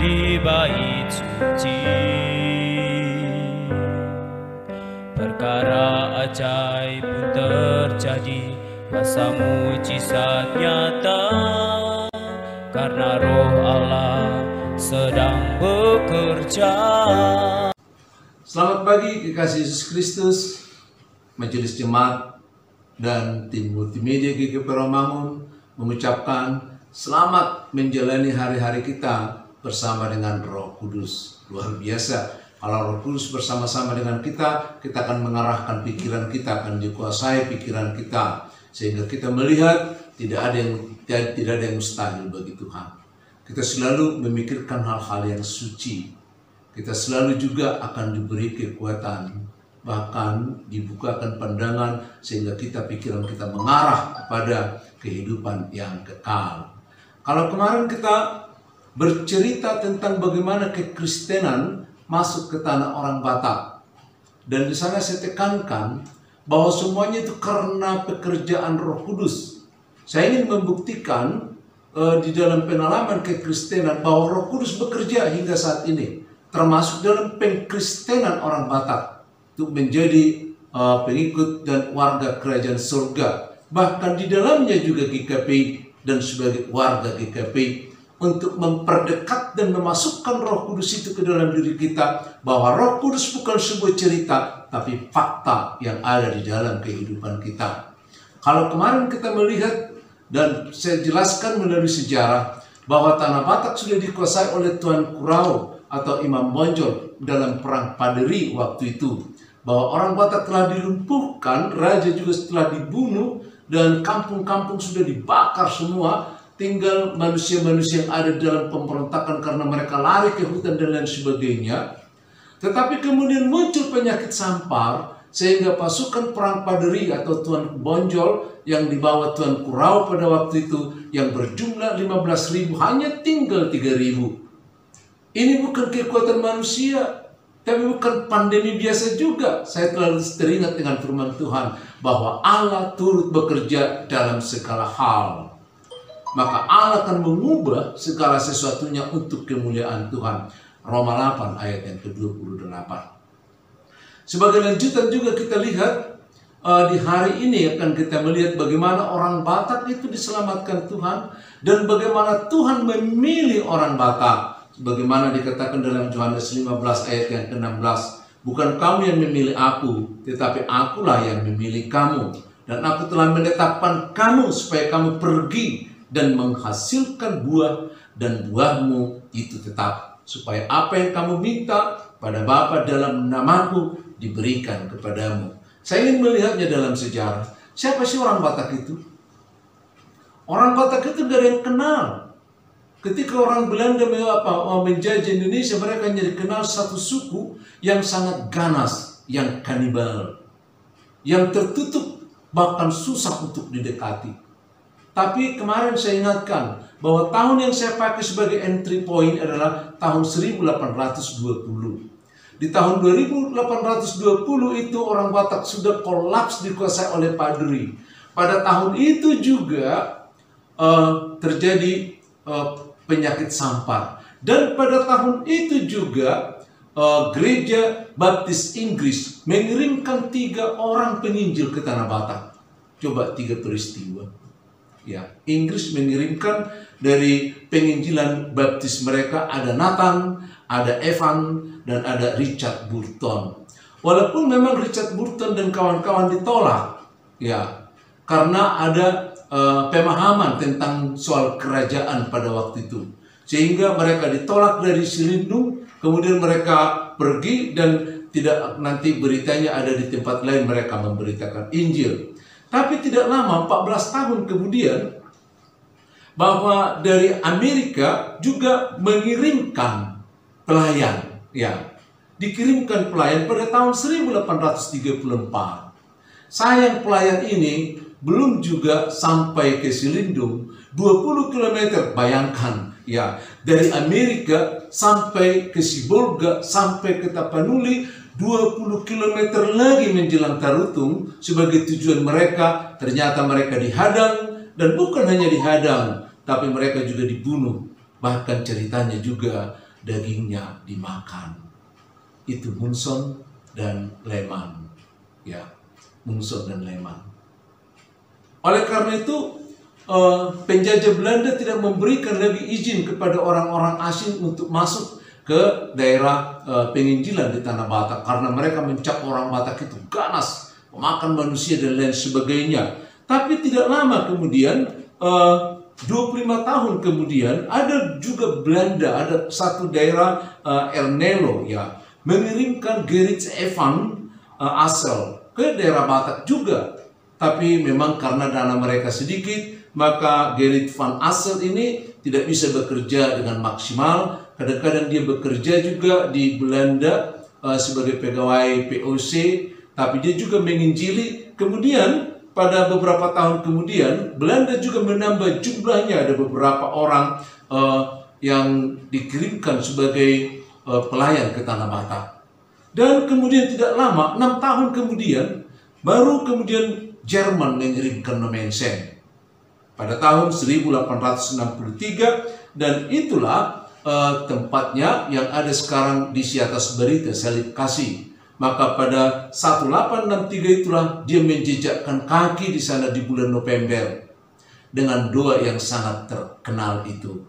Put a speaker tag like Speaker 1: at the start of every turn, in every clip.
Speaker 1: di bait suci. Perkara ajaib pun terjadi, kuasa mujizat nyata, karena Roh Allah sedang bekerja.
Speaker 2: Selamat pagi kekasih Yesus Kristus, Majelis Jemaat dan tim multimedia GKP Romangun mengucapkan selamat menjalani hari-hari kita bersama dengan Roh Kudus. Luar biasa, kalau Roh Kudus bersama-sama dengan kita akan mengarahkan pikiran kita, akan dikuasai pikiran kita, sehingga kita melihat tidak ada yang mustahil bagi Tuhan. Kita selalu memikirkan hal-hal yang suci. Kita selalu juga akan diberi kekuatan, bahkan dibukakan pandangan sehingga pikiran kita mengarah kepada kehidupan yang kekal. Kalau kemarin kita bercerita tentang bagaimana kekristenan masuk ke tanah orang Batak, dan di sana saya tekankan bahwa semuanya itu karena pekerjaan Roh Kudus. Saya ingin membuktikan di dalam pengalaman kekristenan bahwa Roh Kudus bekerja hingga saat ini, termasuk dalam pengkristenan orang Batak untuk menjadi pengikut dan warga kerajaan surga. Bahkan di dalamnya juga GKP dan sebagai warga GKP untuk memperdekat dan memasukkan Roh Kudus itu ke dalam diri kita, bahwa Roh Kudus bukan sebuah cerita, tapi fakta yang ada di dalam kehidupan kita. Kalau kemarin kita melihat dan saya jelaskan melalui sejarah bahwa tanah Batak sudah dikuasai oleh Tuan Kurau atau Imam Bonjol dalam perang Paderi waktu itu, bahwa orang Batak telah dilumpuhkan, raja juga telah dibunuh, dan kampung-kampung sudah dibakar semua, tinggal manusia-manusia yang ada dalam pemberontakan karena mereka lari ke hutan dan lain sebagainya. Tetapi kemudian muncul penyakit sampar, sehingga pasukan perang Paderi atau Tuan Bonjol yang dibawa Tuan Kurau pada waktu itu, yang berjumlah 15.000, hanya tinggal 3.000. Ini bukan kekuatan manusia, tapi bukan pandemi biasa juga. Saya terlalu teringat dengan firman Tuhan bahwa Allah turut bekerja dalam segala hal. Maka Allah akan mengubah segala sesuatunya untuk kemuliaan Tuhan. Roma 8 ayat yang ke-28. Sebagai lanjutan juga kita lihat di hari ini akan kita melihat bagaimana orang Batak itu diselamatkan Tuhan, dan bagaimana Tuhan memilih orang Batak. Bagaimana dikatakan dalam Yohanes 15 ayat yang ke-16, bukan kamu yang memilih aku, tetapi akulah yang memilih kamu. Dan aku telah menetapkan kamu supaya kamu pergi dan menghasilkan buah, dan buahmu itu tetap, supaya apa yang kamu minta pada Bapa dalam namaku diberikan kepadamu. Saya ingin melihatnya dalam sejarah. Siapa sih orang Batak itu? Orang Batak itu gak ada yang kenal. Ketika orang Belanda menjajah Indonesia, mereka hanya dikenal satu suku yang sangat ganas, yang kanibal, yang tertutup, bahkan susah untuk didekati. Tapi kemarin saya ingatkan bahwa tahun yang saya pakai sebagai entry point adalah tahun 1820. Di tahun 1820 itu orang Batak sudah kolaps, dikuasai oleh Paderi. Pada tahun itu juga terjadi penyakit sampar. Dan pada tahun itu juga gereja Baptis Inggris mengirimkan 3 orang penginjil ke tanah Batak. Coba 3 peristiwa. Ya, Inggris mengirimkan dari penginjilan baptis mereka, ada Nathan, ada Evan, dan ada Richard Burton. Walaupun memang Richard Burton dan kawan-kawan ditolak, ya, karena ada pemahaman tentang soal kerajaan pada waktu itu, sehingga mereka ditolak dari Silindung. Kemudian mereka pergi, dan tidak, nanti beritanya ada di tempat lain mereka memberitakan Injil. Tapi tidak lama, 14 tahun kemudian, bahwa dari Amerika juga mengirimkan pelayan, ya, dikirimkan pelayan pada tahun 1834. Sayang pelayan ini belum juga sampai ke Silindung, 20 km, bayangkan ya, dari Amerika sampai ke Sibolga, sampai ke Tapanuli, 20 km lagi menjelang Tarutung sebagai tujuan mereka. Ternyata mereka dihadang, dan bukan hanya dihadang, tapi mereka juga dibunuh. Bahkan ceritanya juga dagingnya dimakan. Itu Munson dan Lehman, ya, Munson dan Lehman. Oleh karena itu, penjajah Belanda tidak memberikan lagi izin kepada orang-orang asing untuk masuk ke daerah penginjilan di Tanah Batak, karena mereka mencap orang Batak itu ganas, memakan manusia dan lain sebagainya. Tapi tidak lama kemudian, 25 tahun kemudian, ada juga Belanda, ada satu daerah Ernelo, ya, mengirimkan Gerrit Van Assel ke daerah Batak juga. Tapi memang karena dana mereka sedikit, maka Gerrit Van Assel ini tidak bisa bekerja dengan maksimal. Kadang-kadang dia bekerja juga di Belanda sebagai pegawai POC, tapi dia juga menginjili. Kemudian pada beberapa tahun kemudian, Belanda juga menambah jumlahnya. Ada beberapa orang yang dikirimkan sebagai pelayan ke Tanah Batak. Dan kemudian tidak lama, 6 tahun kemudian, baru kemudian Jerman mengirimkan Nommensen pada tahun 1863, dan itulah tempatnya yang ada sekarang di Siatas Berita, Salib Kasih. Maka pada 1863 itulah dia menjejakkan kaki di sana di bulan November dengan doa yang sangat terkenal itu.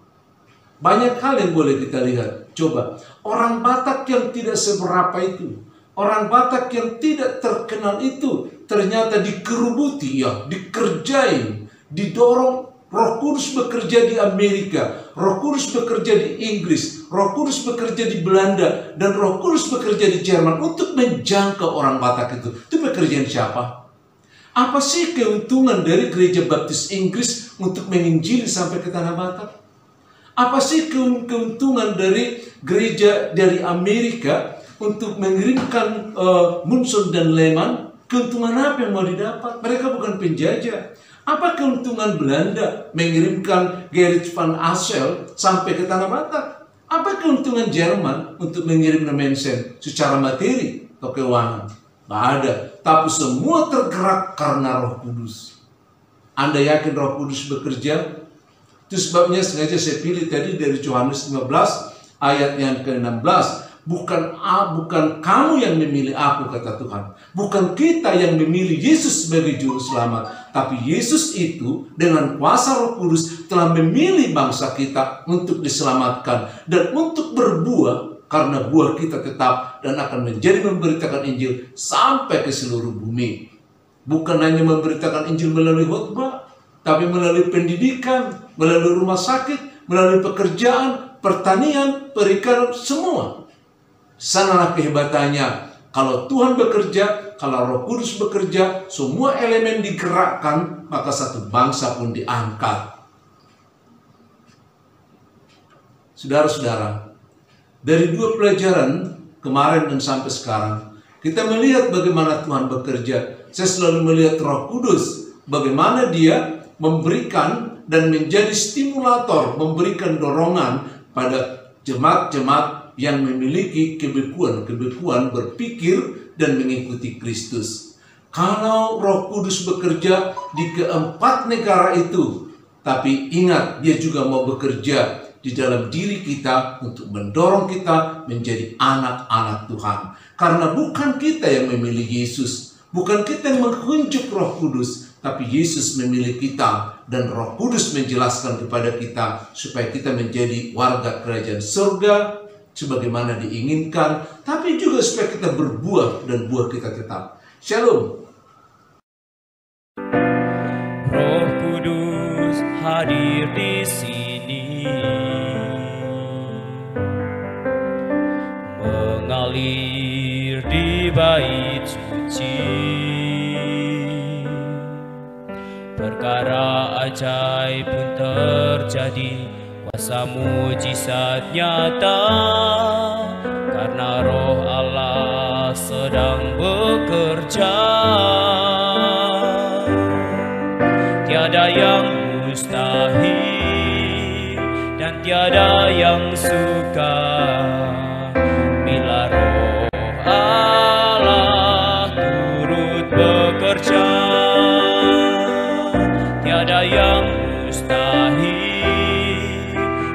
Speaker 2: Banyak hal yang boleh kita lihat. Coba, orang Batak yang tidak seberapa itu, orang Batak yang tidak terkenal itu, ternyata dikerubuti, ya, dikerjain, didorong. Roh Kudus bekerja di Amerika, Roh Kudus bekerja di Inggris, Roh Kudus bekerja di Belanda, dan Roh Kudus bekerja di Jerman untuk menjangkau orang Batak itu. Itu pekerjaan siapa? Apa sih keuntungan dari Gereja Baptis Inggris untuk menginjili sampai ke Tanah Batak? Apa sih keuntungan dari gereja dari Amerika untuk mengirimkan Munson dan Lehman? Keuntungan apa yang mau didapat? Mereka bukan penjajah. Apa keuntungan Belanda mengirimkan Gerrit Van Assel sampai ke Tanah Batak? Apa keuntungan Jerman untuk mengirim Nommensen secara materi atau keuangan? Tidak ada. Tapi semua tergerak karena Roh Kudus. Anda yakin Roh Kudus bekerja? Itu sebabnya sengaja saya pilih tadi dari Yohanes 15 ayat yang ke-16. Bukan kamu yang memilih aku, kata Tuhan. Bukan kita yang memilih Yesus sebagai juru selamat. Tapi Yesus itu dengan kuasa Roh Kudus telah memilih bangsa kita untuk diselamatkan. Dan untuk berbuah, karena buah kita tetap dan akan menjadi memberitakan Injil sampai ke seluruh bumi. Bukan hanya memberitakan Injil melalui khotbah, tapi melalui pendidikan, melalui rumah sakit, melalui pekerjaan, pertanian, perikanan, semua. Sanalah kehebatannya. Kalau Tuhan bekerja, kalau Roh Kudus bekerja, semua elemen digerakkan, maka satu bangsa pun diangkat. Saudara-saudara, dari 2 pelajaran kemarin dan sampai sekarang, kita melihat bagaimana Tuhan bekerja. Saya selalu melihat Roh Kudus, bagaimana dia memberikan dan menjadi stimulator, memberikan dorongan pada jemaat-jemaat yang memiliki kebekuan berpikir dan mengikuti Kristus. Kalau Roh Kudus bekerja di keempat negara itu, tapi ingat, dia juga mau bekerja di dalam diri kita untuk mendorong kita menjadi anak-anak Tuhan. Karena bukan kita yang memilih Yesus, bukan kita yang menghunjuk Roh Kudus, tapi Yesus memilih kita, dan Roh Kudus menjelaskan kepada kita supaya kita menjadi warga kerajaan surga sebagaimana diinginkan, tapi juga supaya kita berbuah dan buah kita tetap. Shalom.
Speaker 1: Roh Kudus hadir di sini, mengalir di bait suci. Perkara ajaib pun terjadi, kuasa mujizat nyata, karena Roh Allah sedang bekerja. Tiada yang mustahil dan tiada yang sukar bila Roh Allah turut bekerja. Tiada yang mustahil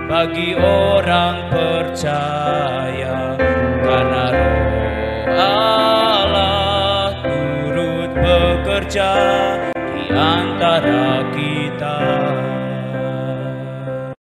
Speaker 1: bagi orang percaya. percaya, karena Roh Allah turut bekerja di antara